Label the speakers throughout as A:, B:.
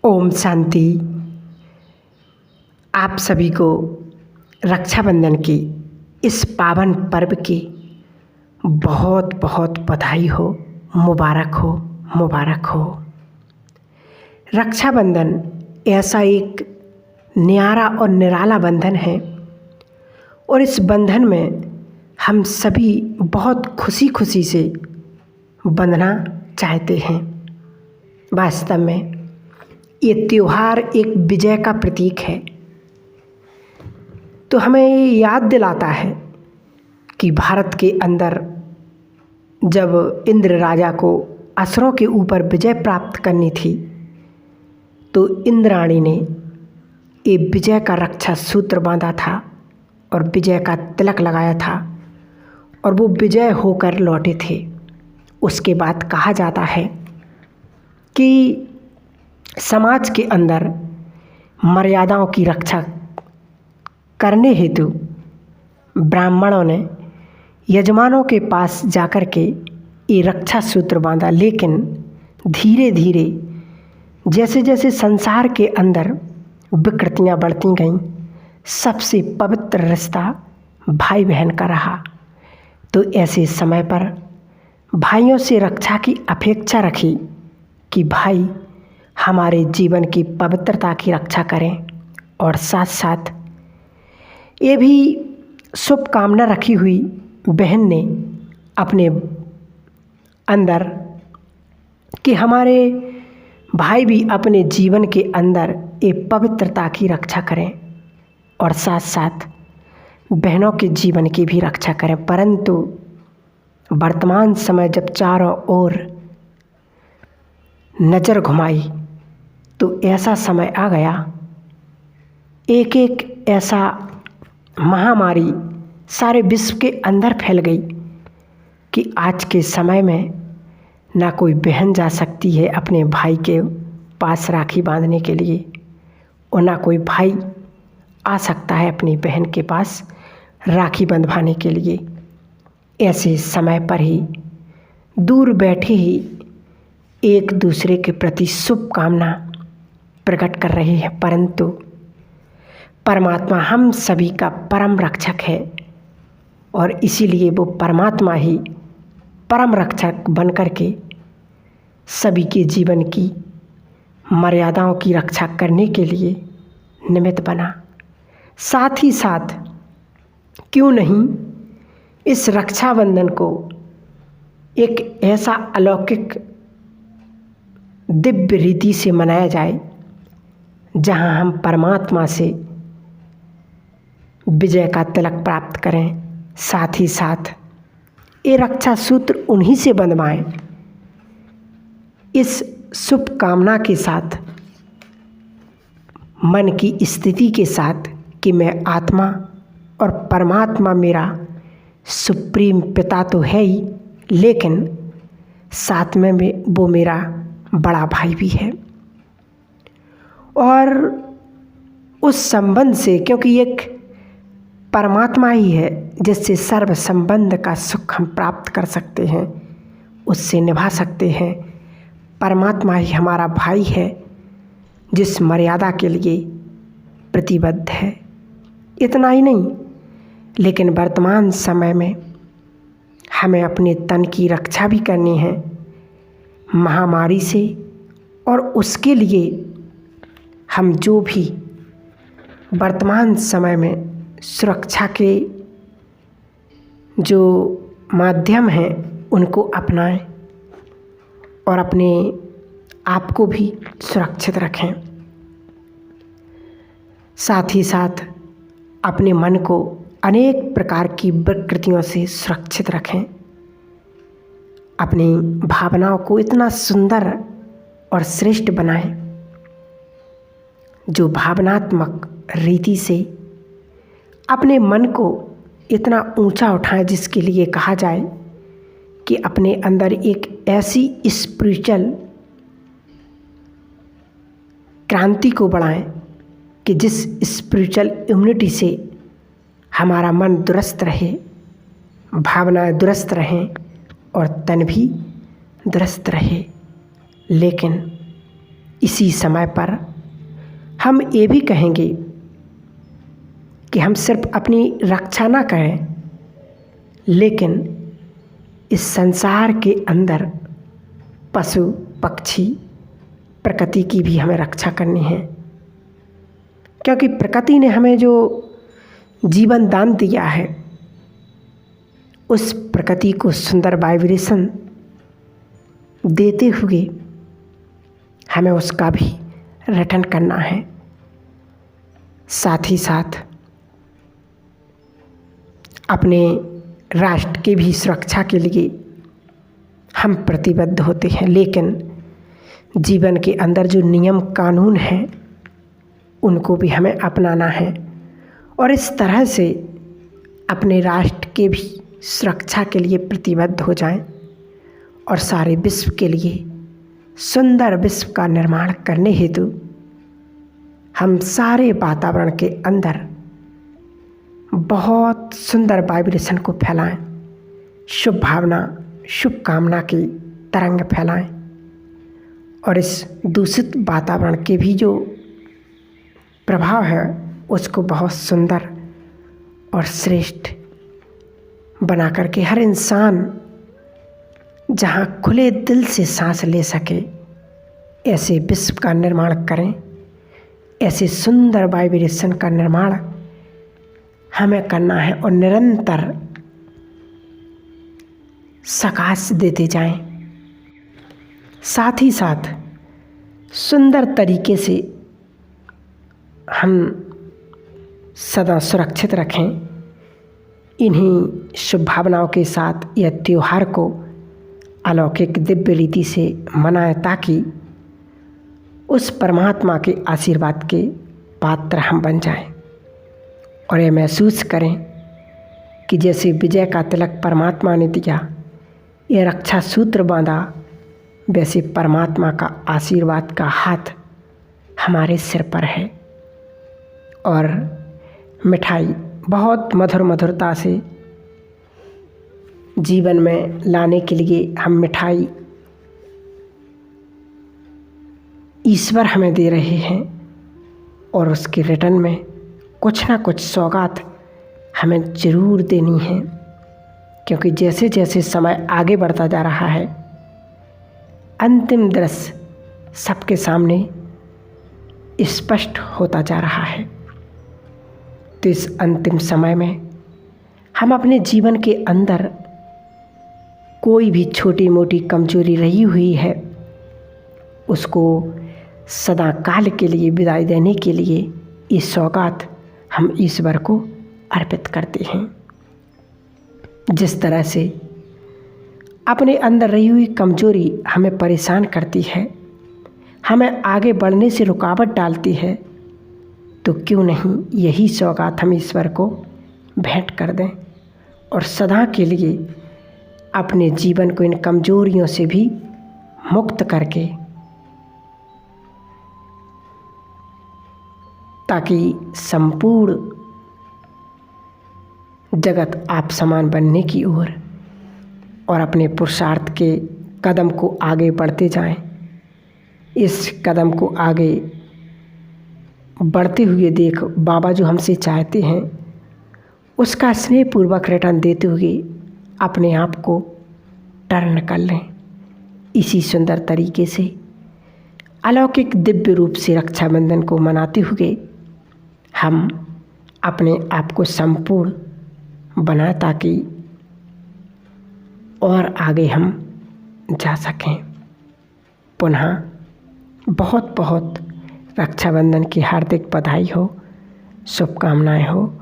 A: ओम शांति। आप सभी को रक्षाबंधन की इस पावन पर्व की बहुत बहुत बधाई हो, मुबारक हो, मुबारक हो। रक्षाबंधन ऐसा एक न्यारा और निराला बंधन है और इस बंधन में हम सभी बहुत खुशी खुशी से बंधना चाहते हैं। वास्तव में ये त्यौहार एक विजय का प्रतीक है। तो हमें ये याद दिलाता है कि भारत के अंदर जब इंद्र राजा को असुरों के ऊपर विजय प्राप्त करनी थी तो इंद्राणी ने ये विजय का रक्षा सूत्र बांधा था और विजय का तिलक लगाया था और वो विजय होकर लौटे थे। उसके बाद कहा जाता है कि समाज के अंदर मर्यादाओं की रक्षा करने हेतु ब्राह्मणों ने यजमानों के पास जाकर के ये रक्षा सूत्र बांधा, लेकिन धीरे धीरे जैसे जैसे संसार के अंदर विकृतियाँ बढ़ती गईं, सबसे पवित्र रिश्ता भाई बहन का रहा। तो ऐसे समय पर भाइयों से रक्षा की अपेक्षा रखी कि भाई हमारे जीवन की पवित्रता की रक्षा करें और साथ साथ ये भी शुभकामना रखी हुई बहन ने अपने अंदर कि हमारे भाई भी अपने जीवन के अंदर ये पवित्रता की रक्षा करें और साथ साथ बहनों के जीवन की भी रक्षा करें। परंतु वर्तमान समय जब चारों ओर नज़र घुमाई तो ऐसा समय आ गया, एक एक ऐसा महामारी सारे विश्व के अंदर फैल गई कि आज के समय में ना कोई बहन जा सकती है अपने भाई के पास राखी बांधने के लिए और ना कोई भाई आ सकता है अपनी बहन के पास राखी बंधवाने के लिए। ऐसे समय पर ही दूर बैठे ही एक दूसरे के प्रति शुभकामना प्रकट कर रहे हैं। परंतु परमात्मा हम सभी का परम रक्षक है और इसीलिए वो परमात्मा ही परम रक्षक बन कर के सभी के जीवन की मर्यादाओं की रक्षा करने के लिए निमित्त बना। साथ ही साथ क्यों नहीं इस रक्षाबंधन को एक ऐसा अलौकिक दिव्य रीति से मनाया जाए जहां हम परमात्मा से विजय का तिलक प्राप्त करें, साथ ही साथ ये रक्षा सूत्र उन्हीं से बंधवाएं। इस शुभ कामना के साथ, मन की स्थिति के साथ कि मैं आत्मा और परमात्मा मेरा सुप्रीम पिता तो है ही, लेकिन साथ में वो मेरा बड़ा भाई भी है। और उस संबंध से, क्योंकि एक परमात्मा ही है जिससे सर्व संबंध का सुख हम प्राप्त कर सकते हैं, उससे निभा सकते हैं। परमात्मा ही हमारा भाई है जिस मर्यादा के लिए प्रतिबद्ध है। इतना ही नहीं, लेकिन वर्तमान समय में हमें अपने तन की रक्षा भी करनी है महामारी से, और उसके लिए हम जो भी वर्तमान समय में सुरक्षा के जो माध्यम हैं उनको अपनाएं और अपने आप को भी सुरक्षित रखें। साथ ही साथ अपने मन को अनेक प्रकार की विकृतियों से सुरक्षित रखें। अपनी भावनाओं को इतना सुंदर और श्रेष्ठ बनाएं जो भावनात्मक रीति से अपने मन को इतना ऊंचा उठाएं जिसके लिए कहा जाए कि अपने अंदर एक ऐसी स्पिरिचुअल क्रांति को बढ़ाएं कि जिस स्पिरिचुअल इम्यूनिटी से हमारा मन दुरुस्त रहे, भावनाएं दुरुस्त रहें और तन भी दुरुस्त रहे। लेकिन इसी समय पर हम ये भी कहेंगे कि हम सिर्फ अपनी रक्षा ना करें, लेकिन इस संसार के अंदर पशु पक्षी प्रकृति की भी हमें रक्षा करनी है, क्योंकि प्रकृति ने हमें जो जीवन दान दिया है उस प्रकृति को सुंदर वाइब्रेशन देते हुए हमें उसका भी रिटर्न करना है। साथ ही साथ अपने राष्ट्र की भी सुरक्षा के लिए हम प्रतिबद्ध होते हैं, लेकिन जीवन के अंदर जो नियम कानून हैं उनको भी हमें अपनाना है और इस तरह से अपने राष्ट्र के भी सुरक्षा के लिए प्रतिबद्ध हो जाएं और सारे विश्व के लिए सुंदर विश्व का निर्माण करने हेतु हम सारे वातावरण के अंदर बहुत सुंदर वाइब्रेशन को फैलाएं, शुभ भावना शुभ कामना की तरंग फैलाएं और इस दूषित वातावरण के भी जो प्रभाव है उसको बहुत सुंदर और श्रेष्ठ बना करके हर इंसान जहाँ खुले दिल से सांस ले सके ऐसे विश्व का निर्माण करें। ऐसे सुंदर वाइब्रेशन का निर्माण हमें करना है और निरंतर सकाश देते जाएं। साथ ही साथ सुंदर तरीके से हम सदा सुरक्षित रखें। इन्हीं शुभ भावनाओं के साथ यह त्यौहार को अलौकिक दिव्य रीति से मनाएं ताकि उस परमात्मा के आशीर्वाद के पात्र हम बन जाएं और ये महसूस करें कि जैसे विजय का तिलक परमात्मा ने दिया, ये रक्षा सूत्र बांधा, वैसे परमात्मा का आशीर्वाद का हाथ हमारे सिर पर है। और मिठाई बहुत मधुर मधुरता से जीवन में लाने के लिए हम मिठाई ईश्वर हमें दे रहे हैं और उसके रिटर्न में कुछ ना कुछ सौगात हमें ज़रूर देनी है, क्योंकि जैसे जैसे समय आगे बढ़ता जा रहा है अंतिम दृश्य सबके सामने स्पष्ट होता जा रहा है। तो इस अंतिम समय में हम अपने जीवन के अंदर कोई भी छोटी मोटी कमजोरी रही हुई है उसको सदा काल के लिए विदाई देने के लिए ये सौगात हम ईश्वर को अर्पित करते हैं। जिस तरह से अपने अंदर रही हुई कमजोरी हमें परेशान करती है, हमें आगे बढ़ने से रुकावट डालती है, तो क्यों नहीं यही सौगात हम ईश्वर को भेंट कर दें और सदा के लिए अपने जीवन को इन कमजोरियों से भी मुक्त करके, ताकि संपूर्ण जगत आप समान बनने की ओर और अपने पुरुषार्थ के कदम को आगे बढ़ते जाएं। इस कदम को आगे बढ़ते हुए देख बाबा जो हमसे चाहते हैं उसका स्नेहपूर्वक रिटर्न देते हुए अपने आप को टर्न कर लें। इसी सुंदर तरीके से अलौकिक दिव्य रूप से रक्षाबंधन को मनाते हुए हम अपने आप को संपूर्ण बनाएं ताकि और आगे हम जा सकें। पुनः बहुत बहुत रक्षाबंधन की हार्दिक बधाई हो, शुभकामनाएं हो,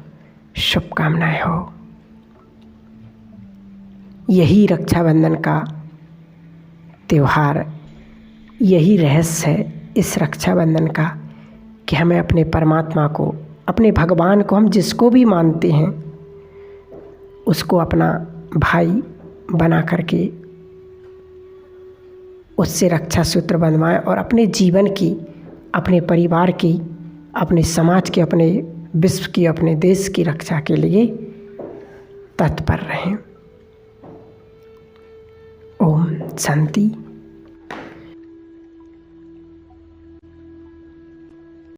A: शुभकामनाएं हो। यही रक्षाबंधन का त्यौहार, यही रहस्य है इस रक्षाबंधन का कि हमें अपने परमात्मा को, अपने भगवान को, हम जिसको भी मानते हैं उसको अपना भाई बना करके उससे रक्षा सूत्र बंधवाएं और अपने जीवन की, अपने परिवार की, अपने समाज की, अपने विश्व की, अपने देश की रक्षा के लिए तत्पर रहें। ओम शांति।